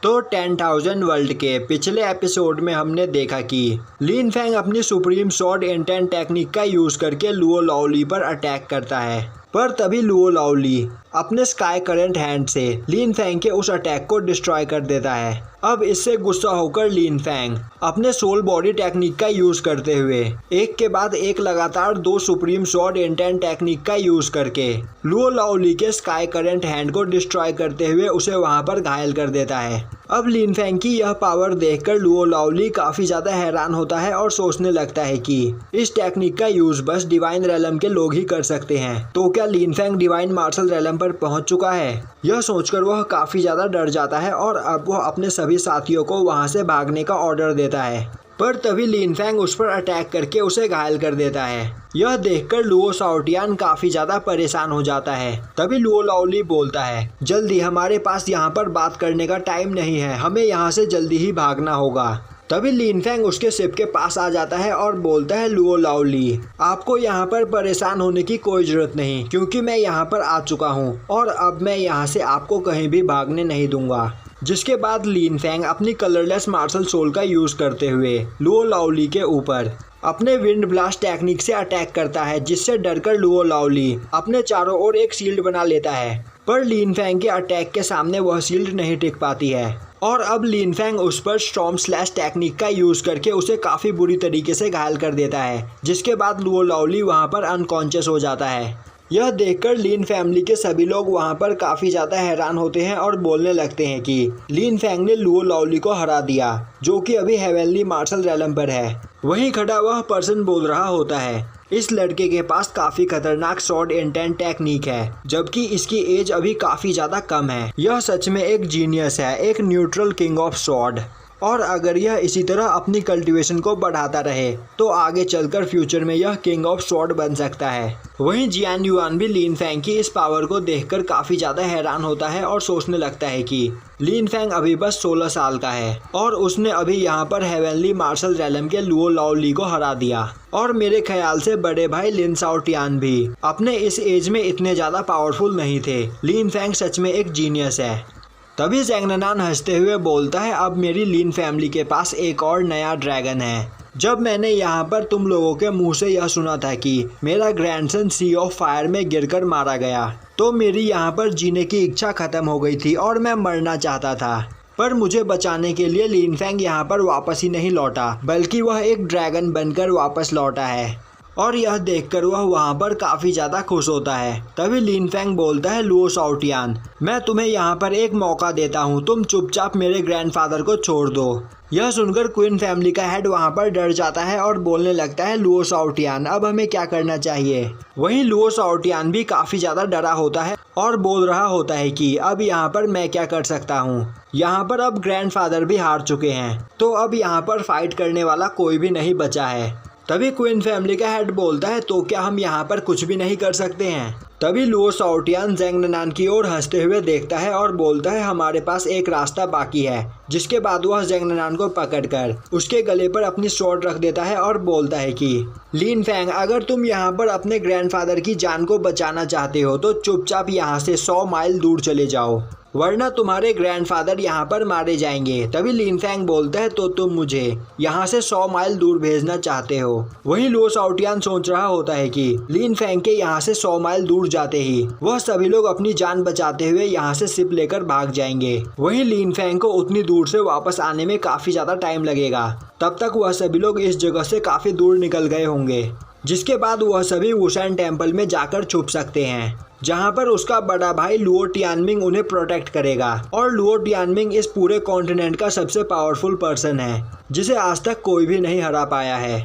तो 10,000 वर्ल्ड के पिछले एपिसोड में हमने देखा कि लिन फैंग अपनी सुप्रीम स्वॉर्ड इंटेंट टेक्निक का यूज करके लुओ लाओली पर अटैक करता है, पर तभी लुओ लाओली अपने स्काई करंट हैंड से लिन फैंग के उस अटैक को डिस्ट्रॉय कर देता है। अब इससे गुस्सा होकर लिन फैंग अपने सोल बॉडी टेक्निक का यूज करते हुए एक के बाद एक लगातार 2 सुप्रीम स्वॉर्ड इंटेंट टेक्निक का यूज करके लुओ लाओली के स्काई करंट हैंड को डिस्ट्रॉय करते हुए उसे वहां पर घायल कर देता है। अब लिन फैंग की यह पावर देखकर लुओ लाओली काफी ज्यादा हैरान होता है और सोचने लगता है कि इस टेक्निक का यूज बस डिवाइन रेलम के लोग ही कर सकते हैं, तो क्या लिन फैंग डिवाइन मार्शल रेलम पर पहुंच चुका है? यह सोचकर वह काफी ज्यादा डर जाता है और अब वह अपने सभी साथियों को वहां से भागने का ऑर्डर देता है, पर तभी लिन फैंग उस पर अटैक करके उसे घायल कर देता है। यह देखकर लुओ शाओटियान काफी ज्यादा परेशान हो जाता है। तभी लुओ लाओली बोलता है, जल्दी, हमारे पास यहाँ पर बात करने का टाइम नहीं है, हमें यहाँ से जल्दी ही भागना होगा। तभी लिन फैंग उसके शिप के पास आ जाता है और बोलता है, लुओ लाओली, आपको यहाँ पर परेशान होने की कोई जरूरत नहीं, क्योंकि मैं यहाँ पर आ चुका हूँ और अब मैं यहाँ से आपको कहीं भी भागने नहीं दूंगा। जिसके बाद लिन फैंग अपनी कलरलेस मार्शल सोल का यूज करते हुए लुओ लाओली के ऊपर अपने विंड ब्लास्ट टेक्निक से अटैक करता है, जिससे डरकर लुओ लाओली अपने चारों ओर एक शील्ड बना लेता है, पर लिन फैंग के अटैक के सामने वह शील्ड नहीं टिक पाती है और अब लिन फैंग उस पर स्टॉर्म स्लैश टेक्निक का यूज करके उसे काफी बुरी तरीके से घायल कर देता है। जिसके बाद लुओ लाओली वहां पर अनकॉन्शियस हो जाता है। यह देखकर लिन फैमिली के सभी लोग वहां पर काफी ज्यादा हैरान होते हैं और बोलने लगते हैं कि लिन फैंग ने लुओ लाओली को हरा दिया, जो कि अभी हेवनली मार्शल रेलम पर है। वहीं खड़ा वह पर्सन बोल रहा होता है, इस लड़के के पास काफी खतरनाक स्वॉर्ड इंटेंट टेक्निक है, जबकि इसकी एज अभी काफी ज्यादा कम है। यह सच में एक जीनियस है, एक न्यूट्रल किंग ऑफ स्वॉर्ड, और अगर यह इसी तरह अपनी कल्टीवेशन को बढ़ाता रहे तो आगे चलकर फ्यूचर में यह किंग ऑफ स्वॉर्ड बन सकता है। वहीं जियान युआन भी लिन फैंग की इस पावर को देखकर काफी ज्यादा हैरान होता है और सोचने लगता है कि लिन फैंग अभी बस 16 साल का है और उसने अभी यहाँ पर हेवनली मार्शल रेलम के लुओ लाओली को हरा दिया, और मेरे ख्याल से बड़े भाई लिन शाओटियान भी अपने इस एज में इतने ज्यादा पावरफुल नहीं थे। लिन फैंग सच में एक जीनियस है। तभी ज़ेंग ननान हंसते हुए बोलता है, अब मेरी लिन फैमिली के पास एक और नया ड्रैगन है। जब मैंने यहाँ पर तुम लोगों के मुंह से यह सुना था कि मेरा ग्रैंडसन सी ऑफ फायर में गिरकर मारा गया, तो मेरी यहाँ पर जीने की इच्छा खत्म हो गई थी और मैं मरना चाहता था, पर मुझे बचाने के लिए लिन फैंग यहाँ पर वापस ही नहीं लौटा, बल्कि वह एक ड्रैगन बनकर वापस लौटा है, और यह देखकर वह वहाँ पर काफी ज्यादा खुश होता है। तभी लिन फैंग बोलता है, लुओ शाओटियान, मैं तुम्हें यहाँ पर एक मौका देता हूँ, तुम चुपचाप मेरे ग्रैंडफादर को छोड़ दो। यह सुनकर क्वीन फैमिली का हेड वहाँ पर डर जाता है और बोलने लगता है, लुओ शाओटियान, अब हमें क्या करना चाहिए? वहीं लुओ शाओटियान भी काफी ज्यादा डरा होता है और बोल रहा होता है कि अब यहाँ पर मैं क्या कर सकता हूँ, यहाँ पर अब ग्रैंडफादर भी हार चुके हैं, तो अब यहाँ पर फाइट करने वाला कोई भी नहीं बचा है। तभी क्वीन फैमिली का हेड बोलता है, तो क्या हम यहाँ पर कुछ भी नहीं कर सकते हैं? तभी लुओ शाओटियान ज़ेंग ननान की ओर हंसते हुए देखता है और बोलता है, हमारे पास एक रास्ता बाकी है। जिसके बाद वह ज़ेंग ननान को पकड़कर उसके गले पर अपनी स्वॉर्ड रख देता है और बोलता है कि लिन फैंग, अगर तुम यहाँ पर अपने ग्रैंडफादर की जान को बचाना चाहते हो तो चुपचाप यहाँ से 100 माइल दूर चले जाओ, वरना तुम्हारे ग्रैंडफादर यहाँ पर मारे जाएंगे। तभी लिन फैंग बोलता है, तो तुम मुझे यहाँ से 100 माइल दूर भेजना चाहते हो? वहीं लुओ शाओटियान सोच रहा होता है कि लिन फैंग के यहाँ से 100 माइल दूर जाते ही वह सभी लोग अपनी जान बचाते हुए यहाँ से शिप लेकर भाग जाएंगे। वहीं लिन फैंग को उतनी दूर से वापस आने में काफी ज्यादा टाइम लगेगा, तब तक वह सभी लोग इस जगह से काफी दूर निकल गए होंगे। जिसके बाद वह सभी वुशेन टेम्पल में जाकर छुप सकते हैं, जहां पर उसका बड़ा भाई लुओ टियानमिंग उन्हें प्रोटेक्ट करेगा। और लुओ टियानमिंग इस पूरे कॉन्टिनेंट का सबसे पावरफुल पर्सन है, जिसे आज तक कोई भी नहीं हरा पाया है।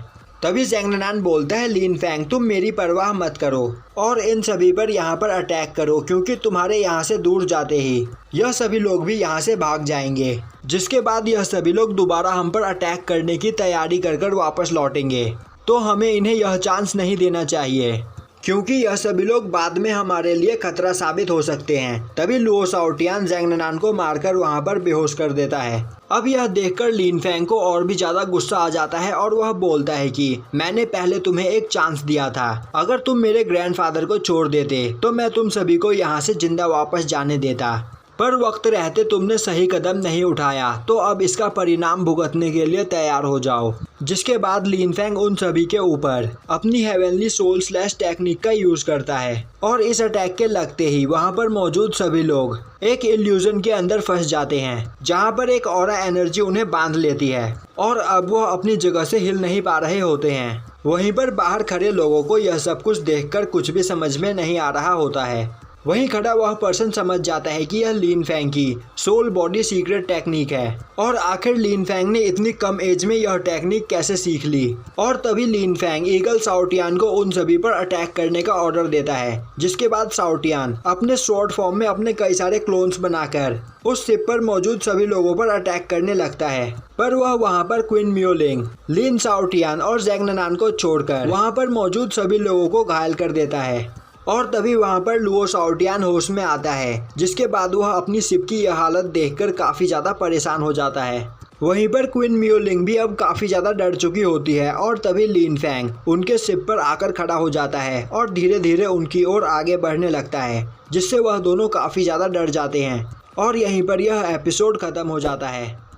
तभी ज़ेंग ननान बोलता है, लिन फैंग, तुम मेरी परवाह मत करो और इन सभी पर यहाँ पर अटैक करो, क्योंकि तुम्हारे यहाँ से दूर जाते ही यह सभी लोग भी यहाँ से भाग जाएंगे। जिसके बाद यह सभी लोग दोबारा हम पर अटैक करने की तैयारी कर वापस लौटेंगे, तो हमें इन्हें यह चांस नहीं देना चाहिए, क्योंकि यह सभी लोग बाद में हमारे लिए खतरा साबित हो सकते हैं। तभी लुओ शाओटियान ज़ेंग ननान को मारकर वहां पर बेहोश कर देता है। अब यह देखकर लिन फैंग को और भी ज्यादा गुस्सा आ जाता है और वह बोलता है कि मैंने पहले तुम्हें एक चांस दिया था, अगर तुम मेरे ग्रैंडफादर को छोड़ देते तो मैं तुम सभी को यहाँ से जिंदा वापस जाने देता। पर वक्त रहते तुमने सही कदम नहीं उठाया तो अब इसका परिणाम भुगतने के लिए तैयार हो जाओ। जिसके बाद लिन फैंग उन सभी के ऊपर अपनी हेवनली सोल स्लैश टेक्निक का यूज करता है और इस अटैक के लगते ही वहां पर मौजूद सभी लोग एक इल्यूजन के अंदर फंस जाते हैं, जहां पर एक ऑरा एनर्जी उन्हें बांध लेती है और अब वो अपनी जगह से हिल नहीं पा रहे होते हैं। वहीं पर बाहर खड़े लोगों को यह सब कुछ देखकर कुछ भी समझ में नहीं आ रहा होता है। वहीं खड़ा वह पर्सन समझ जाता है कि यह लिन फैंग की सोल बॉडी सीक्रेट टेक्निक है और आखिर लिन फैंग ने इतनी कम एज में यह टेक्निक कैसे सीख ली। और तभी लिन फैंग ईगल साओटियान को उन सभी पर अटैक करने का ऑर्डर देता है, जिसके बाद साओटियान अपने स्वॉर्ड फॉर्म में अपने कई सारे क्लोन्स बनाकर उस शिप पर मौजूद सभी लोगों पर अटैक करने लगता है। पर वह वहां पर क्वीन मियोलिंग, लिन साओटियान और जैंग ननान को छोड़कर वहां पर मौजूद सभी लोगों को घायल कर देता है। और तभी वहां पर लुओ साओटियान होश में आता है, जिसके बाद वह अपनी शिप की यह हालत देखकर काफी ज्यादा परेशान हो जाता है। वहीं पर क्वीन मियोलिंग भी अब काफी ज्यादा डर चुकी होती है और तभी लिन फैंग उनके शिप पर आकर खड़ा हो जाता है और धीरे धीरे उनकी ओर आगे बढ़ने लगता है, जिससे वह दोनों काफी ज्यादा डर जाते हैं और यहीं पर यह एपिसोड खत्म हो जाता है।